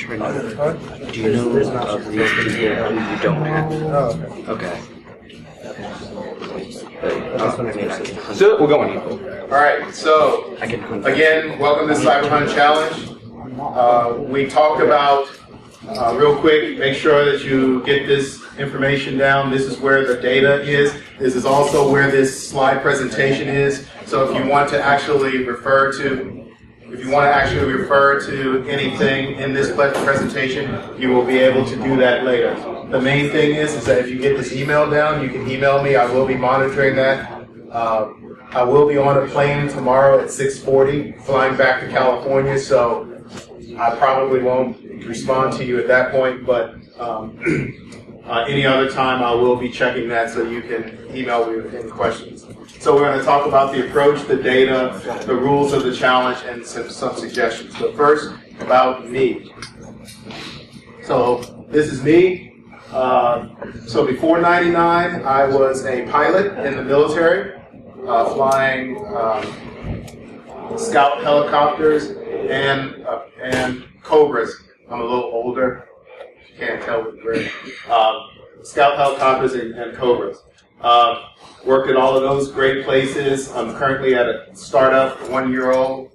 trying to. Do you know of these people who you don't have? Oh, Okay. So we're going. All right. So I can hunt. again, welcome to Cyber Hunt Challenge. We talked about real quick. Make sure that you get this information down. This is where the data is. This is also where this slide presentation is. So if you want to actually refer to anything in this presentation, you will be able to do that later. The main thing is that if you get this email down, you can email me. I will be monitoring that. I will be on a plane tomorrow at 6:40, flying back to California, so I probably won't respond to you at that point, but any other time I will be checking that so you can email me with any questions. So we're going to talk about the approach, the data, the rules of the challenge, and some suggestions. But first, about me. So this is me. So before '99, I was a pilot in the military, flying scout helicopters and Cobras. I'm a little older. You can't tell with gray. Scout helicopters and Cobras. Worked at all of those great places. I'm currently at a startup, 1-year-old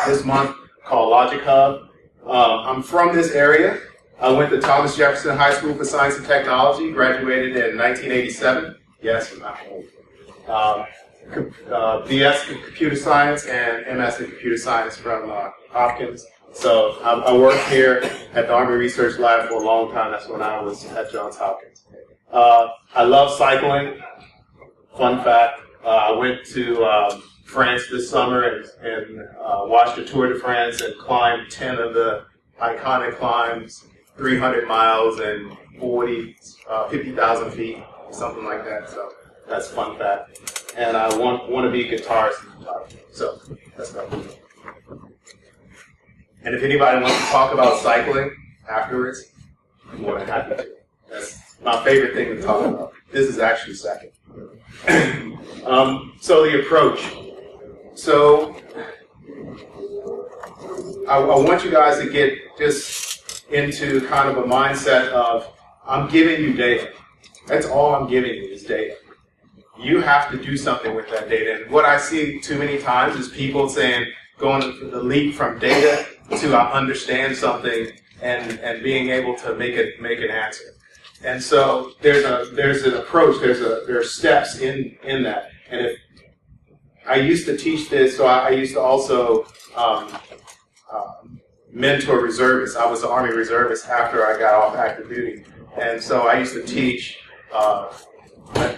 this month, called LogicHu. I'm from this area. I went to Thomas Jefferson High School for Science and Technology, graduated in 1987. Yes, I'm not old. BS in Computer Science and MS in Computer Science from Hopkins. So I worked here at the Army Research Lab for a long time. That's when I was at Johns Hopkins. I love cycling. Fun fact, I went to France this summer and watched the Tour de France and climbed 10 of the iconic climbs, 300 miles and 50,000 feet, something like that. So that's a fun fact. And I want to be a guitarist. So that's about it. And if anybody wants to talk about cycling afterwards, I'm more than happy to. That's my favorite thing to talk about. This is actually second. So the approach. So I want you guys to get just into kind of a mindset of, I'm giving you data. That's all I'm giving you is data. You have to do something with that data. And what I see too many times is people saying, going the leap from data to I understand something and being able to make an answer. And so there's an approach, there are steps in that. And if I used to teach this, so I used to also mentor reservists. I was an Army reservist after I got off active duty. And so I used to teach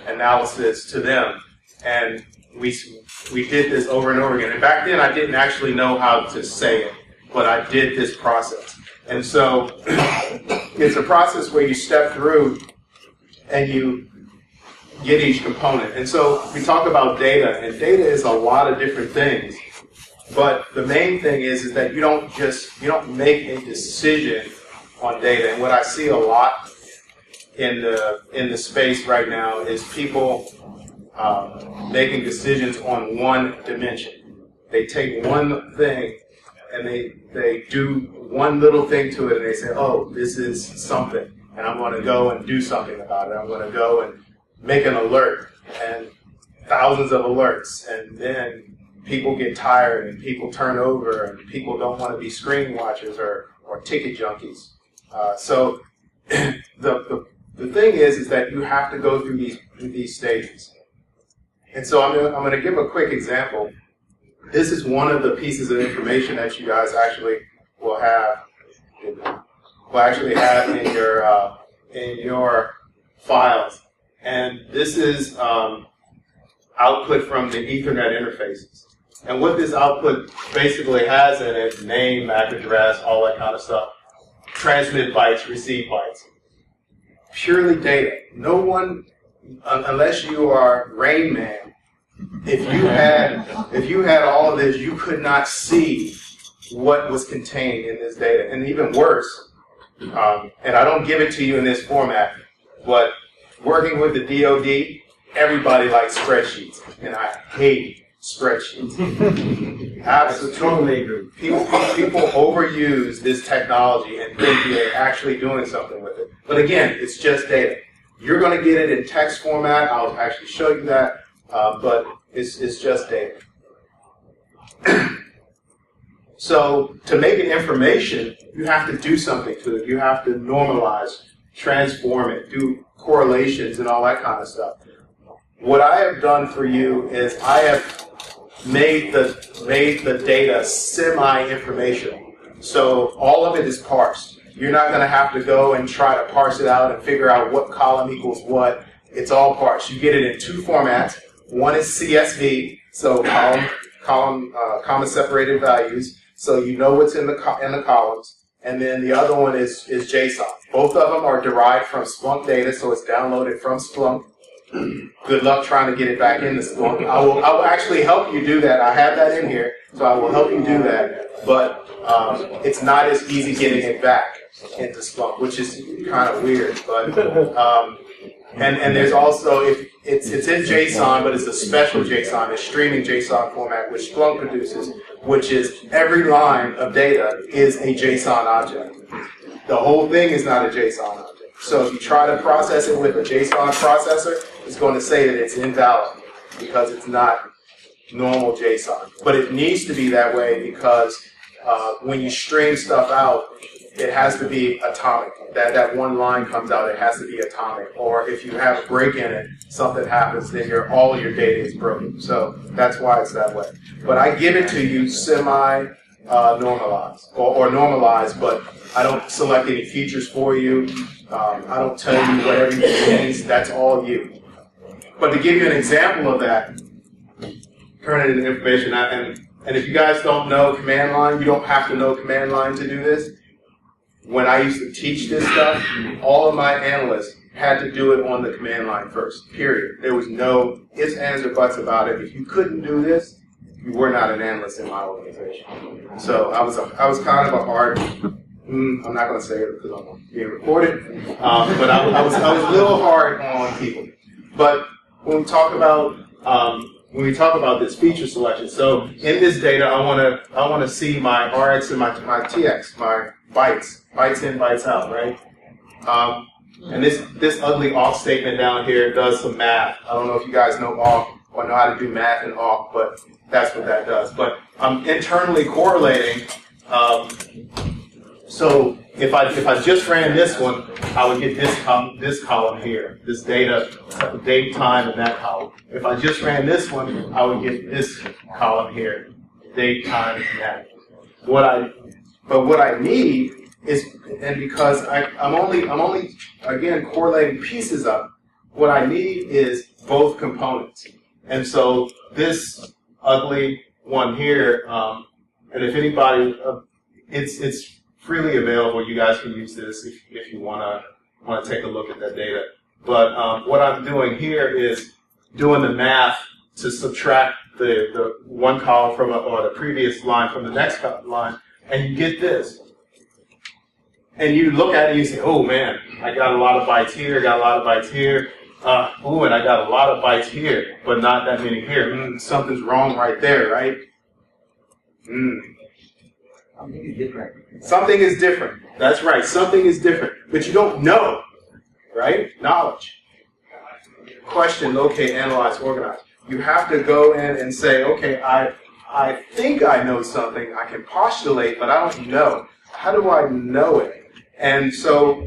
analysis to them. And we did this over and over again. And back then I didn't actually know how to say it, but I did this process. And so it's a process where you step through and you get each component. And so we talk about data, and data is a lot of different things. But the main thing is that you don't make a decision on data. And what I see a lot in the space right now is people making decisions on one dimension. They take one thing and they do one little thing to it, and they say, oh, this is something, and I'm going to go and do something about it. I'm going to go and make an alert, and thousands of alerts, and then people get tired, and people turn over, and people don't want to be screen watchers or ticket junkies. So the thing is that you have to go through these stages. And so I'm going to give a quick example. This is one of the pieces of information that you guys actually will actually have in your files. And this is output from the Ethernet interfaces. And what this output basically has in it, name, MAC address, all that kind of stuff. Transmit bytes, receive bytes. Purely data. No one, unless you are Rain Man, if you had all of this, you could not see what was contained in this data. And even worse, and I don't give it to you in this format, but working with the DoD, everybody likes spreadsheets, and I hate spreadsheets. Absolutely. Totally agree. People overuse this technology and think they're actually doing something with it. But again, it's just data. You're going to get it in text format. I'll actually show you that. But it's just data. So to make it information, you have to do something to it. You have to normalize, transform it, do correlations and all that kind of stuff. What I have done for you is I have made the data semi-informational. So all of it is parsed. You're not going to have to go and try to parse it out and figure out what column equals what. It's all parsed. You get it in two formats. One is CSV, so comma separated values, so you know what's in the columns. And then the other one is JSON. Both of them are derived from Splunk data, so it's downloaded from Splunk. Good luck trying to get it back into Splunk. I will actually help you do that. I have that in here, so I will help you do that. But it's not as easy getting it back into Splunk, which is kind of weird. But and there's also it's in JSON, but it's a special JSON, a streaming JSON format, which Splunk produces, which is every line of data is a JSON object. The whole thing is not a JSON object. So if you try to process it with a JSON processor, it's going to say that it's invalid because it's not normal JSON. But it needs to be that way because when you stream stuff out, it has to be atomic. That one line comes out, it has to be atomic. Or if you have a break in it, something happens, then all your data is broken. So that's why it's that way. But I give it to you semi-normalized or normalized, but I don't select any features for you. I don't tell you what everything means. That's all you. But to give you an example of that, turn it into information. And if you guys don't know command line, you don't have to know command line to do this. When I used to teach this stuff, all of my analysts had to do it on the command line first, period. There was no ifs, ands, or buts about it. If you couldn't do this, you were not an analyst in my organization. So I was kind of a hard, I'm not going to say it because I'm being recorded, but I was a little hard on people. But when we talk about this feature selection, so in this data, I want to see my RX and my TX, my bytes in, bytes out, right? And this ugly awk statement down here does some math. I don't know if you guys know awk or know how to do math in awk, but that's what that does. But I'm internally correlating. So if I just ran this one, I would get this column here, this data, date, time, and that column. If I just ran this one, I would get this column here, date, time, and that. But what I need is, and because I'm only again correlating pieces up, what I need is both components. And so this ugly one here, and if anybody, it's freely available. You guys can use this if you want to take a look at that data. But what I'm doing here is doing the math to subtract the one column from or the previous line from the next line, and you get this. And you look at it and you say, oh man, I got a lot of bytes here, got a lot of bytes here. Oh, and I got a lot of bytes here, but not that many here. Something's wrong right there, right? Something is different. Something is different. That's right. Something is different. But you don't know, right? Knowledge. Question, locate, analyze, organize. You have to go in and say, okay, I think I know something. I can postulate, but I don't know. How do I know it? And so,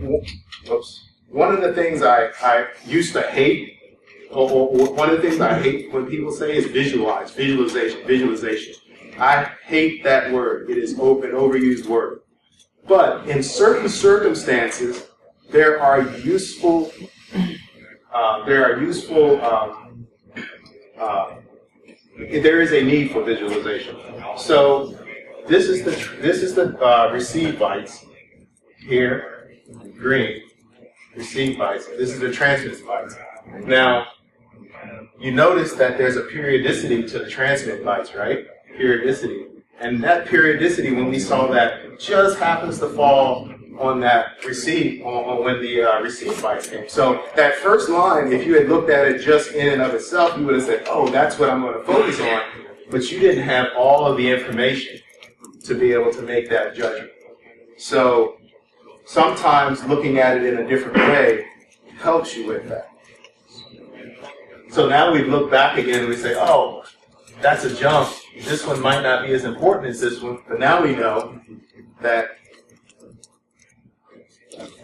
one of the things I used to hate, or one of the things I hate when people say is visualization. I hate that word. It is an overused word. But in certain circumstances, there is a need for visualization. So this is the receive bytes here, green, receive bytes. This is the transmit bytes. Now, you notice that there's a periodicity to the transmit bytes, right? Periodicity. And that periodicity, when we saw that, just happens to fall on that receive, when the receive bytes came. So that first line, if you had looked at it just in and of itself, you would have said, oh, that's what I'm going to focus on. but you didn't have all of the information to be able to make that judgment. So sometimes looking at it in a different way helps you with that. So now we look back again and we say, oh, that's a jump. This one might not be as important as this one, but now we know that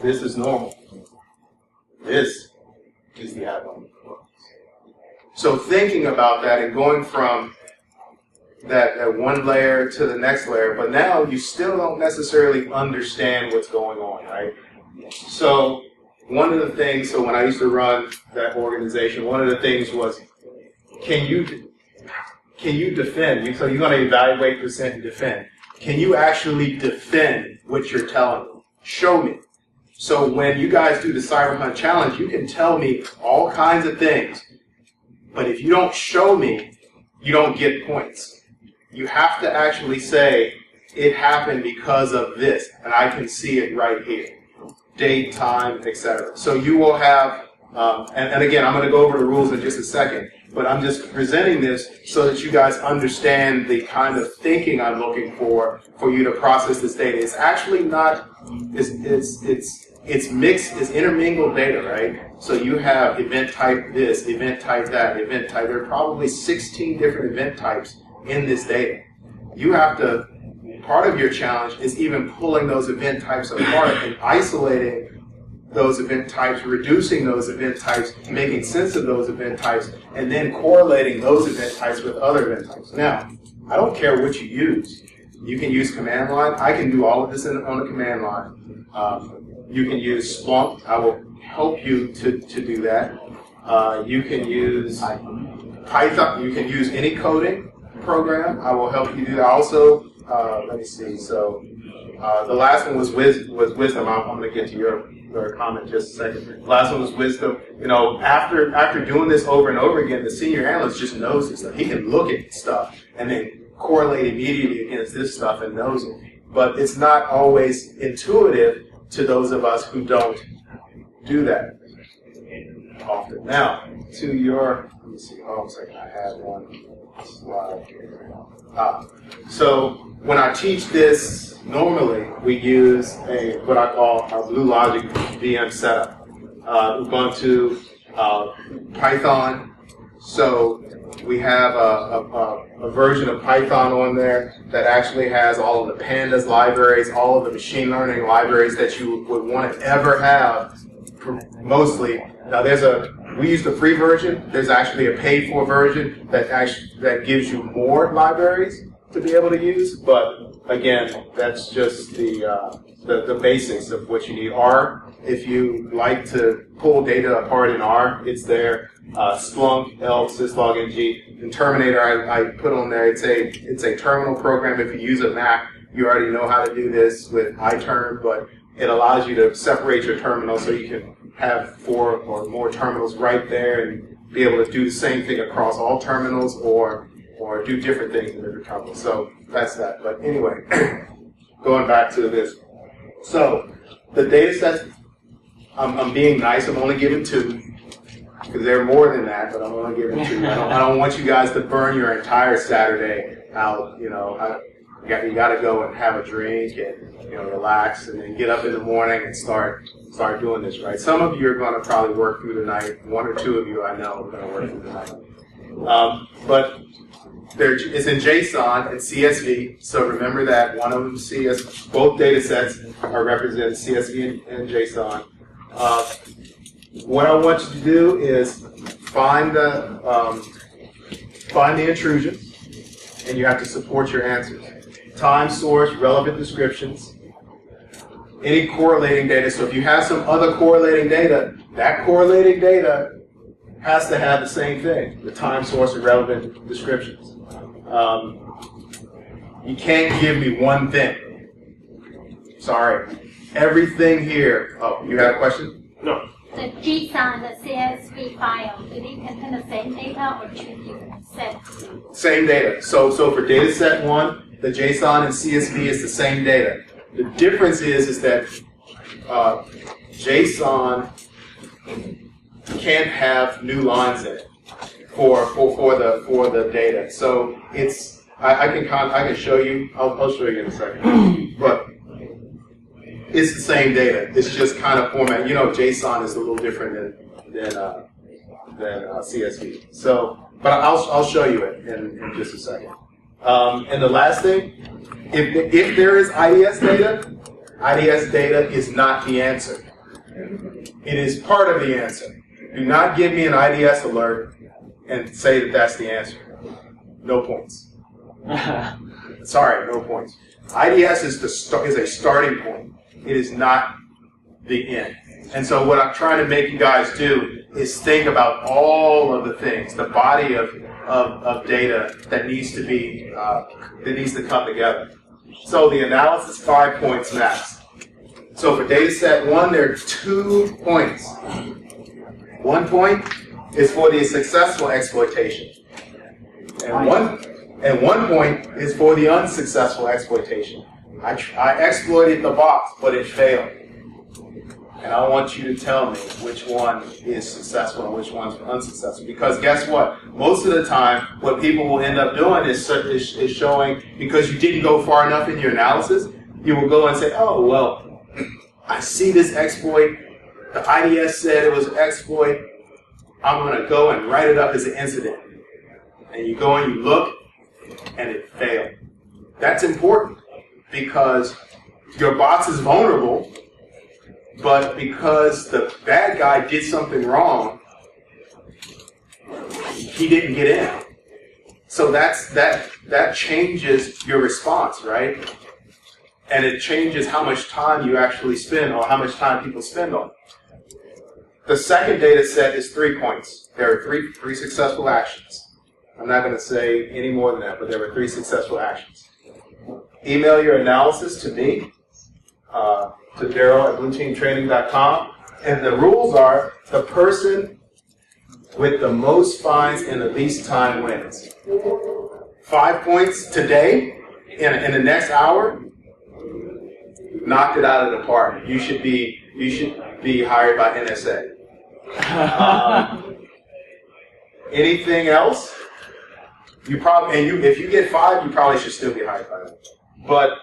this is normal. This is the abnormal. So thinking about that and going from that one layer to the next layer, but now you still don't necessarily understand what's going on, right? So one of the things, so when I used to run that organization, one of the things was, can you defend? So you're going to evaluate, present, and defend. Can you actually defend what you're telling me? Show me. So when you guys do the Cyber Hunt Challenge, you can tell me all kinds of things, but if you don't show me, you don't get points. You have to actually say, it happened because of this, and I can see it right here. Date, time, etc. So you will have, and again, I'm going to go over the rules in just a second, but I'm just presenting this so that you guys understand the kind of thinking I'm looking for you to process this data. It's actually not, it's mixed, it's intermingled data, right? So you have event type this, event type that, event type. There are probably 16 different event types in this data. You have to, part of your challenge is even pulling those event types apart and isolating those event types, reducing those event types, making sense of those event types, and then correlating those event types with other event types. Now, I don't care what you use. You can use command line. I can do all of this on the command line. You can use Splunk. I will help you to do that. You can use Python. You can use any coding program. I will help you do that. Also, let me see. So the last one was wisdom. I'm going to get to your comment in just a second. The last one was wisdom. You know, after doing this over and over again, the senior analyst just knows this stuff. He can look at stuff and then correlate immediately against this stuff and knows it. But it's not always intuitive to those of us who don't do that often. Now, to your, let me see, hold on a second, I had one slide here. So when I teach this, normally we use what I call our Blue Logic VM setup. We've gone to Python, so we have a version of Python on there that actually has all of the pandas libraries, all of the machine learning libraries that you would want to ever have, mostly. Now we use the free version. There's actually a paid for version that gives you more libraries to be able to use, but again, that's just the basics of what you need. R, if you like to pull data apart in R, it's there. Splunk, ELK, syslog-ng, and Terminator I put on there. It's a terminal program. If you use a Mac, you already know how to do this with iTerm, but it allows you to separate your terminal so you can have 4 or more terminals right there and be able to do the same thing across all terminals or do different things in different terminals. So that's that. But anyway, going back to this. So the data sets, I'm being nice. I'm only giving 2. Because there are more than that, but I'm only giving 2. I don't want you guys to burn your entire Saturday out. You know, you got to go and have a drink and relax, and then get up in the morning and start doing this. Right? Some of you are going to probably work through the night. 1 or 2 of you I know are going to work through the night. But it's in JSON and CSV. So remember that one of them CSV. Both data sets are represented CSV and JSON. What I want you to do is find the intrusion, and you have to support your answers. Time, source, relevant descriptions, any correlating data. So if you have some other correlating data, that correlating data has to have the same thing, the time, source, and relevant descriptions. You can't give me one thing. Sorry. Everything here. Oh, you have a question? No. The JSON and the CSV file, do they contain the same data or 2 different sets? Same data. So for data set 1, the JSON and CSV is the same data. The difference is that JSON can't have new lines in it. for the data. So it's I can show you. I'll show you in a second. But it's the same data. It's just kind of format. You know, JSON is a little different than CSV. So, but I'll show you it in just a second. And the last thing, if there is IDS data is not the answer. It is part of the answer. Do not give me an IDS alert and say that that's the answer. No points. Sorry, no points. IDS is a starting point. It is not the end. And so what I'm trying to make you guys do is think about all of the things, the body of data that needs to come together. So the analysis 5 points max. So for data set 1, there are 2 points. 1 point is for the successful exploitation, and one point is for the unsuccessful exploitation. I exploited the box, but it failed. And I want you to tell me which one is successful and which one's unsuccessful. Because guess what? Most of the time, what people will end up doing is showing, because you didn't go far enough in your analysis, you will go and say, oh, well, I see this exploit. The IDS said it was an exploit. I'm going to go and write it up as an incident. And you go and you look, and it failed. That's important because your box is vulnerable, but because the bad guy did something wrong, he didn't get in. So that changes your response, right? And it changes how much time you actually spend or how much time people spend on it. The second data set is 3 points. There are three successful actions. I'm not going to say any more than that, but there were 3 successful actions. Email your analysis to me, to Darryl at blueteamtraining.com. And the rules are the person with the most fines in the least time wins. 5 points today, in the next hour, knocked it out of the park. You should be hired by NSA. Anything else? If you get 5, you probably should still be hired by them. But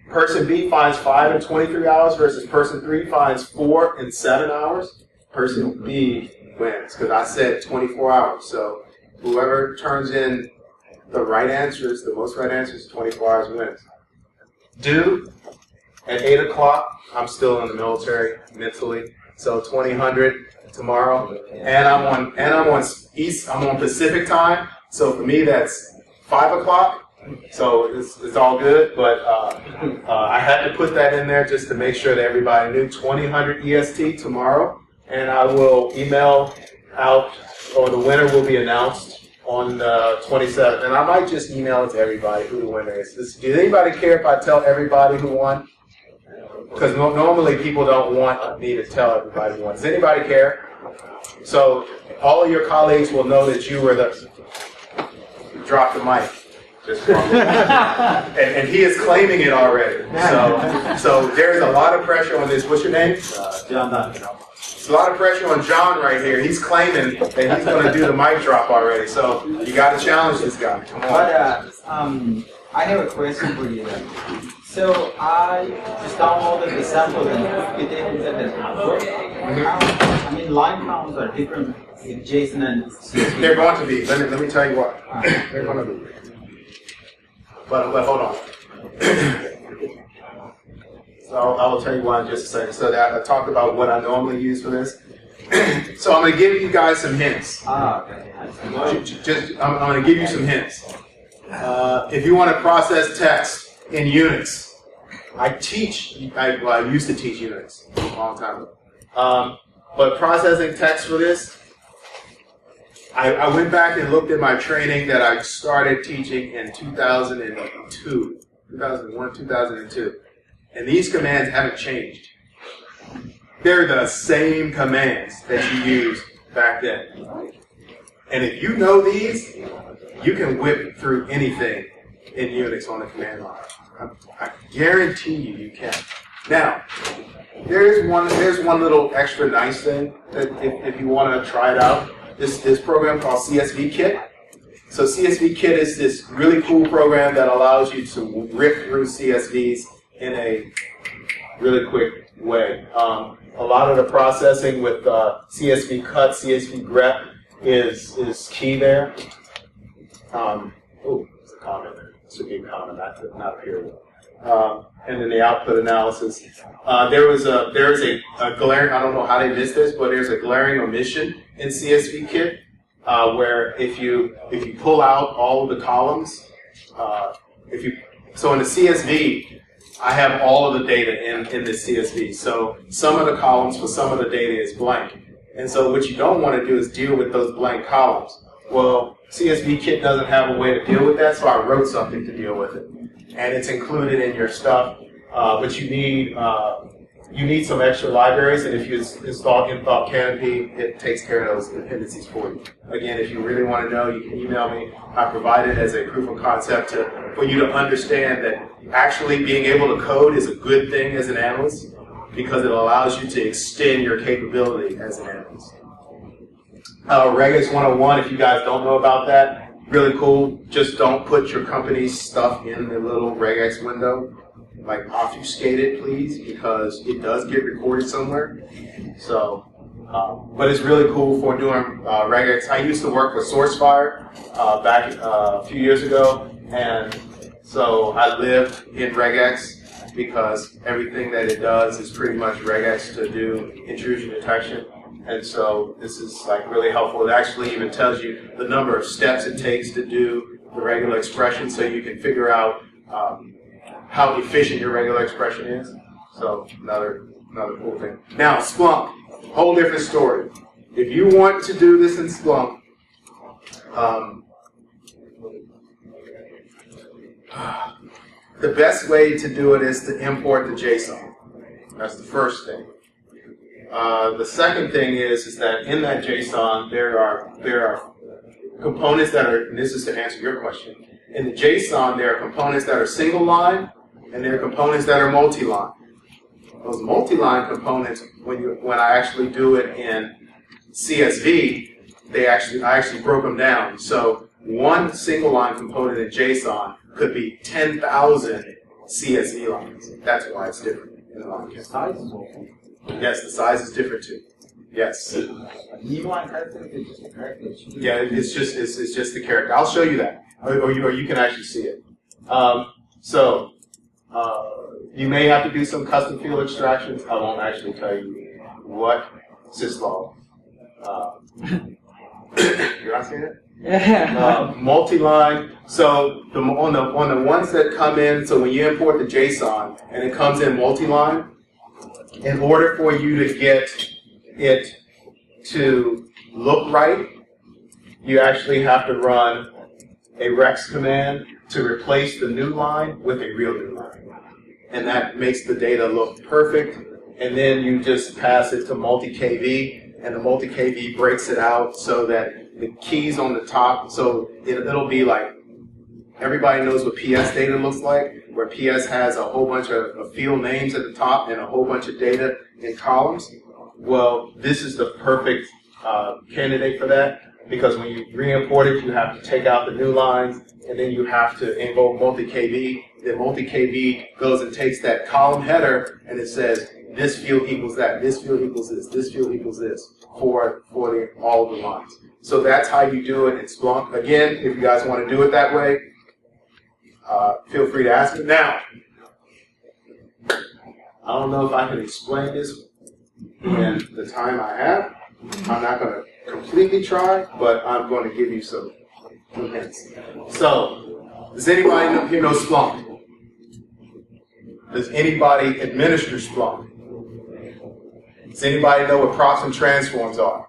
person B finds 5 in 23 hours versus person 3 finds 4 in 7 hours. Person B wins because I said 24 hours. So whoever turns in the right answers, the most right answers, 24 hours wins. Due at 8 o'clock. I'm still in the military mentally. So 2000 tomorrow, and I'm on Pacific time. So for me, that's 5 o'clock. So it's all good. But I had to put that in there just to make sure that everybody knew 2000 EST tomorrow, and I will email out, or the winner will be announced on the 27th. And I might just email it to everybody who the winner is. Does anybody care if I tell everybody who won? Because normally people don't want me to tell everybody who won. Does anybody care? So all of your colleagues will know that you were the... Drop the mic. Just and he is claiming it already. So there's a lot of pressure on this. What's your name? John. It's a lot of pressure on John right here. He's claiming that he's going to do the mic drop already. So you got to challenge this guy. Come on. But I have a question for you. So I just downloaded the sample and put it into the network. I mean, line counts are different with JSON and CSV. They're going to be. Let me tell you what. They're going to be. But hold on. So I will tell you why in just a second. So that I talked about what I normally use for this. So I'm going to give you guys some hints. Okay. I'm going to give you some hints. If you want to process text in Unix, I used to teach Unix a long time ago. But processing text for this, I went back and looked at my training that I started teaching in 2001, 2002. And these commands haven't changed. They're the same commands that you used back then. And if you know these, you can whip through anything in Unix on the command line. I guarantee you can. Now, there's one little extra nice thing that if you want to try it out. this program called CSV Kit. So CSV Kit is this really cool program that allows you to rip through CSVs in a really quick way. A lot of the processing with CSV cut, CSV grep is key there. Oh, there's a comment there. This should be a comment, not a period. And then the output analysis. There is a glaring, I don't know how they missed this, but there's a glaring omission in CSV Kit where if you pull out all of the columns, so in the CSV, I have all of the data in this CSV. So some of the columns for some of the data is blank. And so what you don't want to do is deal with those blank columns. Well, CSV Kit doesn't have a way to deal with that, so I wrote something to deal with it. And it's included in your stuff, but you need some extra libraries, and if you install Inthought Canopy, it takes care of those dependencies for you. Again, if you really want to know, you can email me. I provide it as a proof of concept for you to understand that actually being able to code is a good thing as an analyst because it allows you to extend your capability as an analyst. Regex 101, if you guys don't know about that, really cool. Just don't put your company's stuff in the little regex window. Like, obfuscate it, please, because it does get recorded somewhere. So, but it's really cool for doing regex. I used to work with SourceFire back a few years ago, and so I lived in regex because everything that it does is pretty much regex to do intrusion detection. And so this is like really helpful. It actually even tells you the number of steps it takes to do the regular expression, so you can figure out how efficient your regular expression is. So another cool thing. Now Splunk, whole different story. If you want to do this in Splunk, the best way to do it is to import the JSON. That's the first thing. The second thing is that in that JSON there are components that are, and this is to answer your question, in the JSON there are components that are single line and there are components that are multi-line. Those multi-line components, when I actually do it in CSV, I actually broke them down. So one single line component in JSON could be 10,000 CSV lines. That's why it's different in the line count. Yes, the size is different too. Yes. Inline character is just a character. Yeah, it's just the character. I'll show you that, or you can actually see it. You may have to do some custom field extractions. I won't actually tell you what syslog. You're not seeing it? Multi-line. So on the ones that come in, so when you import the JSON and it comes in multi-line, in order for you to get it to look right, you actually have to run a rex command to replace the new line with a real new line. And that makes the data look perfect. And then you just pass it to multi-KV, and the multi-KV breaks it out so that the keys on the top, so it'll be like, everybody knows what PS data looks like, where PS has a whole bunch of field names at the top and a whole bunch of data in columns. Well, this is the perfect candidate for that, because when you re-import it, you have to take out the new lines, and then you have to invoke multi-KV. Then multi-KV goes and takes that column header, and it says, this field equals that, this field equals this, this field equals this, for all of the lines. So that's how you do it in Splunk. Again, if you guys want to do it that way, feel free to ask me. Now, I don't know if I can explain this in the time I have. I'm not going to completely try, but I'm going to give you some hints. So, does anybody here know Splunk? Does anybody administer Splunk? Does anybody know what props and transforms are?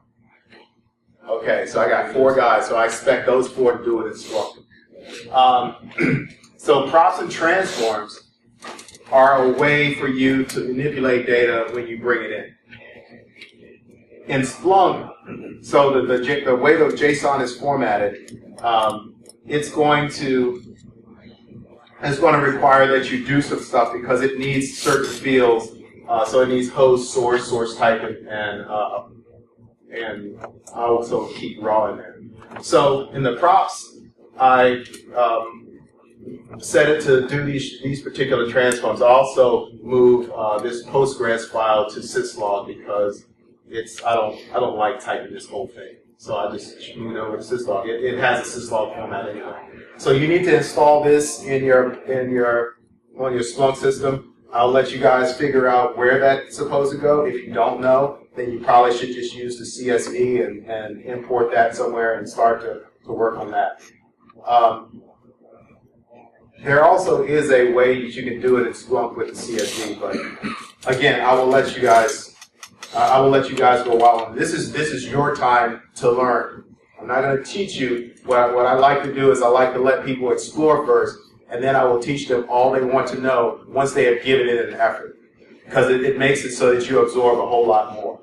Okay, so I got 4 guys, so I expect those 4 to do it in Splunk. So props and transforms are a way for you to manipulate data when you bring it in. In Splunk, so the way the JSON is formatted, it's going to require that you do some stuff because it needs certain fields. So it needs host, source type, and I also keep raw in there. So in the props, I set it to do these particular transforms. I also move this Postgres file to syslog because I don't like typing this whole thing. So I just move it over to syslog. It has a syslog format anyway. So you need to install this on your Splunk system. I'll let you guys figure out where that's supposed to go. If you don't know, then you probably should just use the CSV and import that somewhere and start to work on that. There also is a way that you can do it in Splunk with the CSV, but again, I will let you guys go wild on it. This is your time to learn. I'm not going to teach you. What I like to do is I like to let people explore first, and then I will teach them all they want to know once they have given it an effort, because it makes it so that you absorb a whole lot more.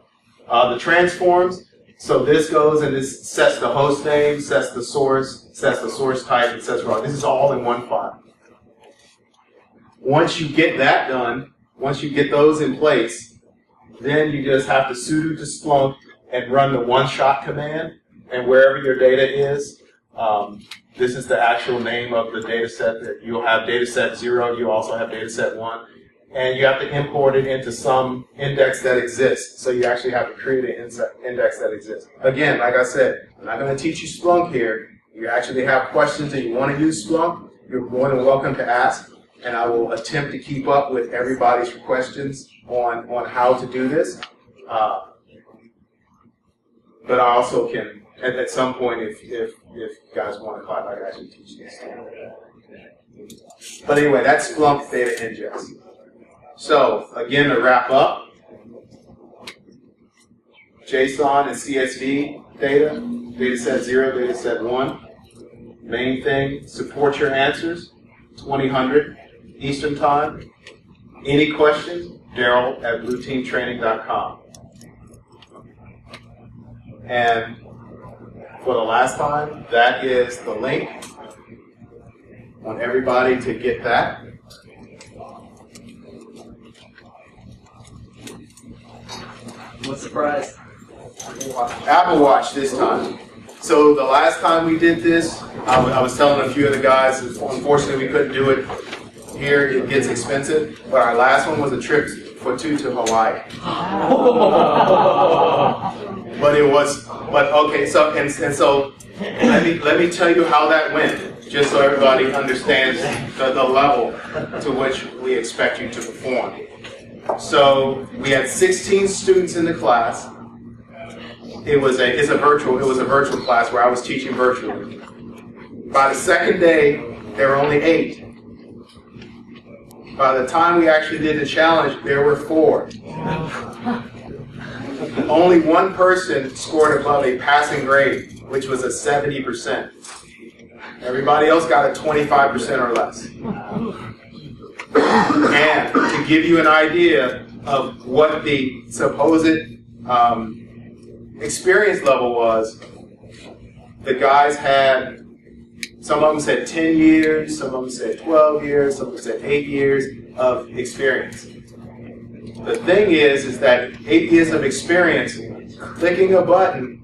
The transforms, so this goes and this sets the host name, sets the source type, and sets raw. This is all in one file. Once you get that done, once you get those in place, then you just have to sudo to Splunk and run the one-shot command, and wherever your data is, this is the actual name of the data set. That you'll have data set 0, you also have data set 1, and you have to import it into some index that exists. So you actually have to create an index that exists. Again, like I said, I'm not going to teach you Splunk here. You actually have questions and you want to use Splunk, you're more than welcome to ask, and I will attempt to keep up with everybody's questions on how to do this. But I also can, at some point, if you guys want to clap, I can actually teach this. But anyway, that's Splunk data ingest. So again, to wrap up, JSON and CSV data, data set 0, data set 1. Main thing, support your answers, 2000 Eastern Time. Any questions? Darryl@blueteamtraining.com. And for the last time, that is the link. I want everybody to get that. What's the prize? Apple Watch this time. So the last time we did this, I was telling a few of the guys, unfortunately we couldn't do it here, it gets expensive, but our last one was a trip for 2 to Hawaii. Okay, so let me tell you how that went, just so everybody understands the level to which we expect you to perform. So we had 16 students in the class. It was a virtual class where I was teaching virtually. By the second day, there were only 8. By the time we actually did the challenge, there were 4. Only one person scored above a passing grade, which was a 70%. Everybody else got a 25% or less. And to give you an idea of what the supposed experience level was, the guys had, some of them said 10 years, some of them said 12 years, some of them said 8 years of experience. The thing is that 8 years of experience, clicking a button,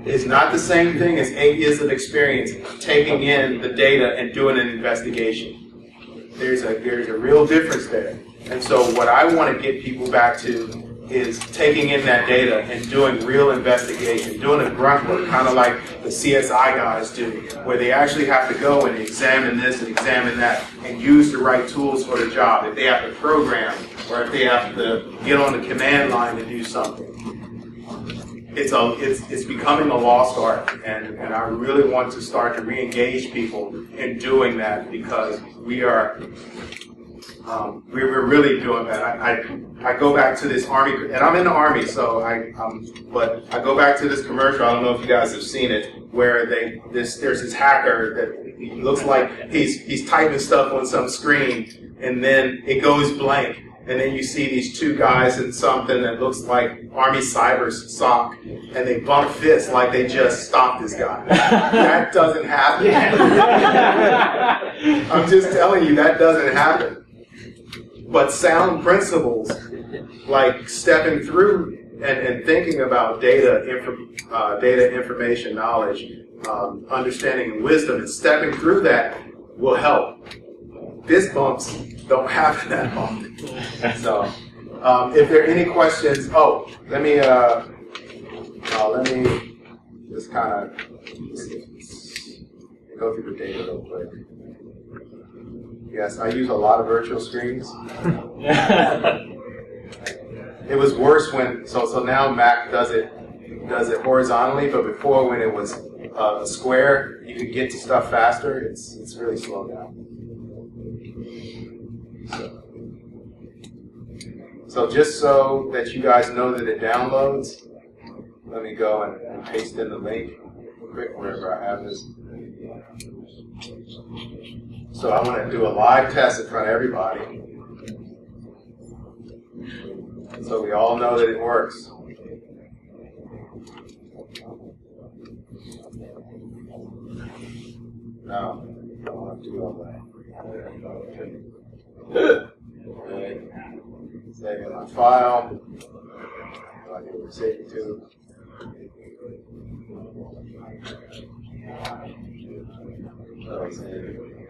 is not the same thing as 8 years of experience taking in the data and doing an investigation. There's a real difference there. And so what I want to get people back to is taking in that data and doing real investigation, doing a grunt work, kind of like the CSI guys do, where they actually have to go and examine this and examine that and use the right tools for the job. If they have to program or if they have to get on the command line to do something. It's becoming a lost art, and I really want to start to re-engage people in doing that, because we're really doing that. I go back to this Army, and I'm in the Army, so but I go back to this commercial. I don't know if you guys have seen it, where there's this hacker that looks like he's typing stuff on some screen, and then it goes blank. And then you see these 2 guys in something that looks like Army Cyber sock, and they bump fists like they just stopped this guy. That doesn't happen. I'm just telling you, that doesn't happen. But sound principles, like stepping through and thinking about data, data information, knowledge, understanding and wisdom, and stepping through that will help. Fist bumps don't happen that often. So, if there are any questions, let me just kind of go through the data real quick. Yes, I use a lot of virtual screens. It was worse when, so now Mac does it horizontally, but before when it was a square, you could get to stuff faster. It's really slow now. So just so that you guys know that it downloads, let me go and paste in the link real quick wherever I have this. So I want to do a live test in front of everybody, so we all know that it works. No, I don't want to do all that. Okay. Save in my file. I need to save it to.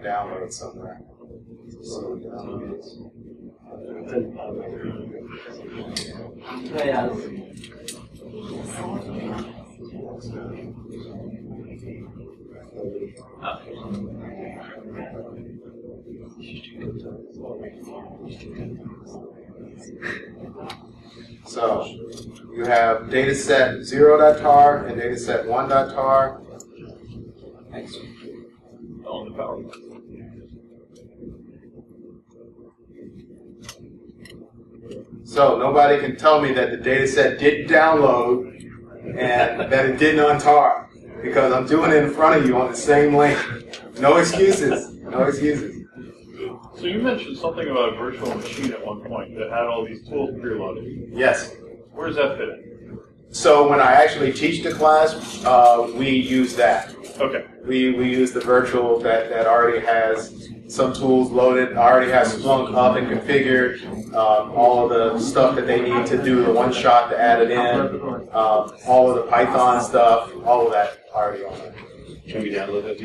Download somewhere. So we can download this. So you have dataset 0.tar and dataset 1.tar. Thanks. On the power. So nobody can tell me that the dataset didn't download and that it didn't untar, because I'm doing it in front of you on the same link. No excuses. No excuses. So you mentioned something about a virtual machine at one point that had all these tools preloaded. Yes. Where does that fit in? So when I actually teach the class, we use that. Okay. We use the virtual that already has some tools loaded, already has Splunk up and configured, all of the stuff that they need to do the one shot to add it in, all of the Python stuff, all of that already on there. Can we download that?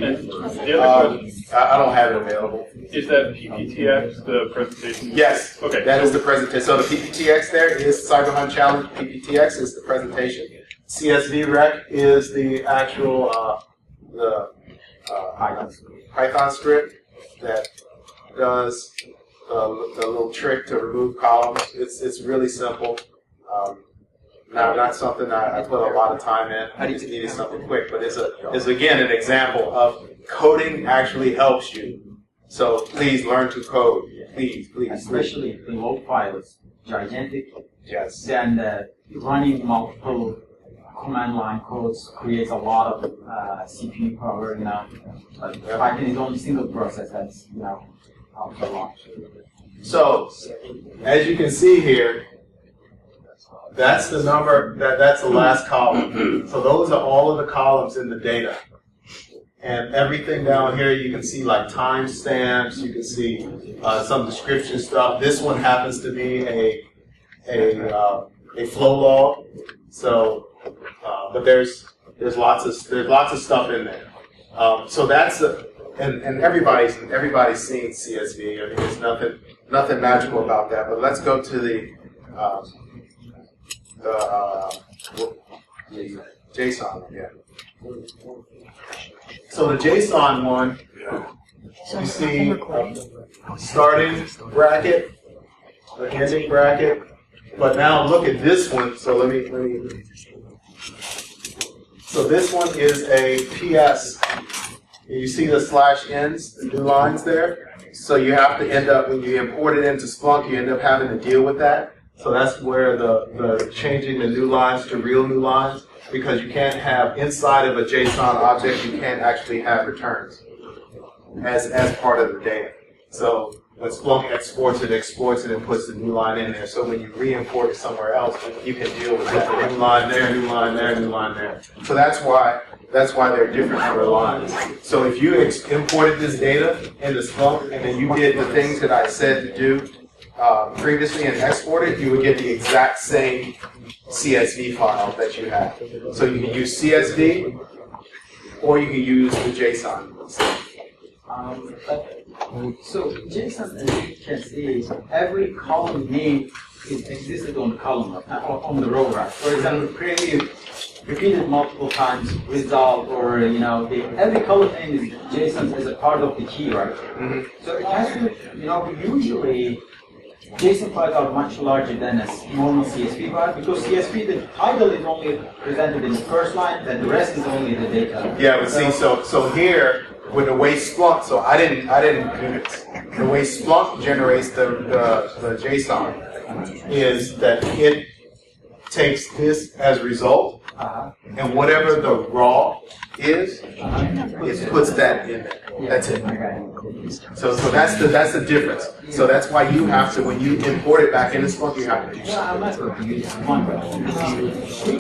I don't have it available. Is that PPTX, the presentation? Yes. Okay. That is the presentation. So the PPTX there is Cyber Hunt Challenge. PPTX is the presentation. CSV Rec is the actual Python script that does the little trick to remove columns. It's really simple. Not something I put a lot of time in. I just needed something quick, but it's again an example of coding actually helps you. So please learn to code. Please. Especially the log files, gigantic. Yes. Then running multiple command line codes creates a lot of CPU power now. But Python is only single process that's helps a lot. So as you can see here, that's the number, that's the last column. So those are all of the columns in the data. And everything down here, you can see like timestamps, you can see some description stuff. This one happens to be a flow log. So, but there's lots of stuff in there. So that's and everybody's seen CSV. I mean, there's nothing magical about that. But let's go to the JSON, yeah. So the JSON one, you see starting bracket, the ending bracket, but now look at this one. So let me. So this one is a PS. You see the /ns, the new lines there. So you have to end up, when you import it into Splunk, you end up having to deal with that. So that's where the changing the new lines to real new lines, because you can't have inside of a JSON object, you can't actually have returns as part of the data. So when Splunk exports it and puts the new line in there. So when you re-import it somewhere else, you can deal with that. New line there, new line there, new line there. So that's why they're different number of lines. So if you imported this data into Splunk and then you did the things that I said to do previously and export it, you would get the exact same CSV file that you have. So you can use CSV, or you can use the JSON. So JSON, as you can see, every column name is existed on the column, on the row, right? For example, creative, repeated multiple times, result, or every column name is JSON as a part of the key, right? So it has to, usually JSON files are much larger than a normal CSV file because CSV, the title is only presented in the first line, then the rest is only the data. Yeah, but see, so here with the way Splunk, so I didn't do this. The way Splunk generates the JSON is that it takes this as result, and whatever the raw is, it puts that in there. That's it. So that's the difference. So that's why you have to, when you import it back into Splunk, you have to do I'm not going to use one, but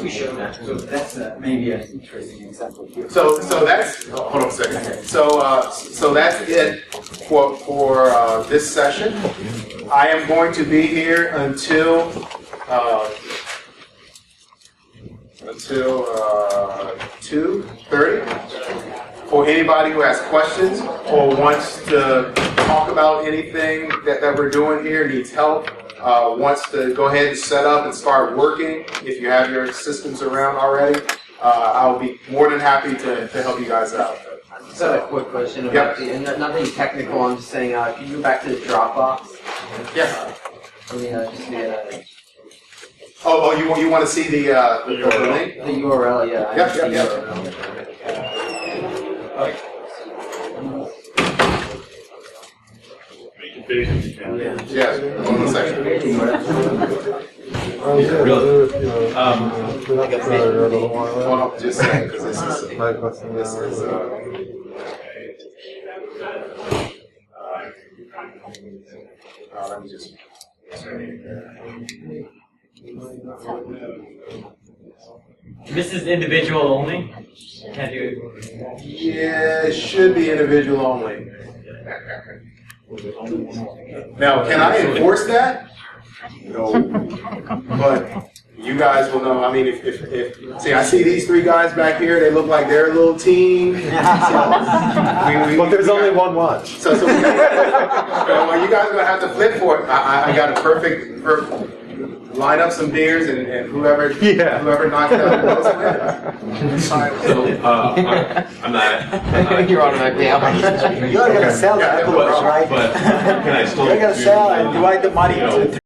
we show that. So that's maybe an interesting example here. So that's, hold on a second. So that's it for this session. I am going to be here until 2:30. For anybody who has questions or wants to talk about anything that we're doing here, needs help, wants to go ahead and set up and start working, if you have your systems around already, I'll be more than happy to help you guys out. Just got a quick question about and nothing technical. I'm just saying, can you go back to the Dropbox? Yeah. Just to get a... Oh, you want to see the link? The URL, yeah. I Yep. Yeah, hold on a second. Hold on, just a second, because this is let me just. This is individual only? Can't do Yeah, it should be individual only. Now, can I enforce that? No. But you guys will know. I mean, if see, I see these three guys back here. They look like they're a little team. But there's only one watch. So well, you guys are gonna have to flip for it. I got a perfect. Line up some beers and whoever knocks out those wins. I'm not. You're automatically out. You're going to sell the apples, right? But can I still? You're going to sell and divide the money into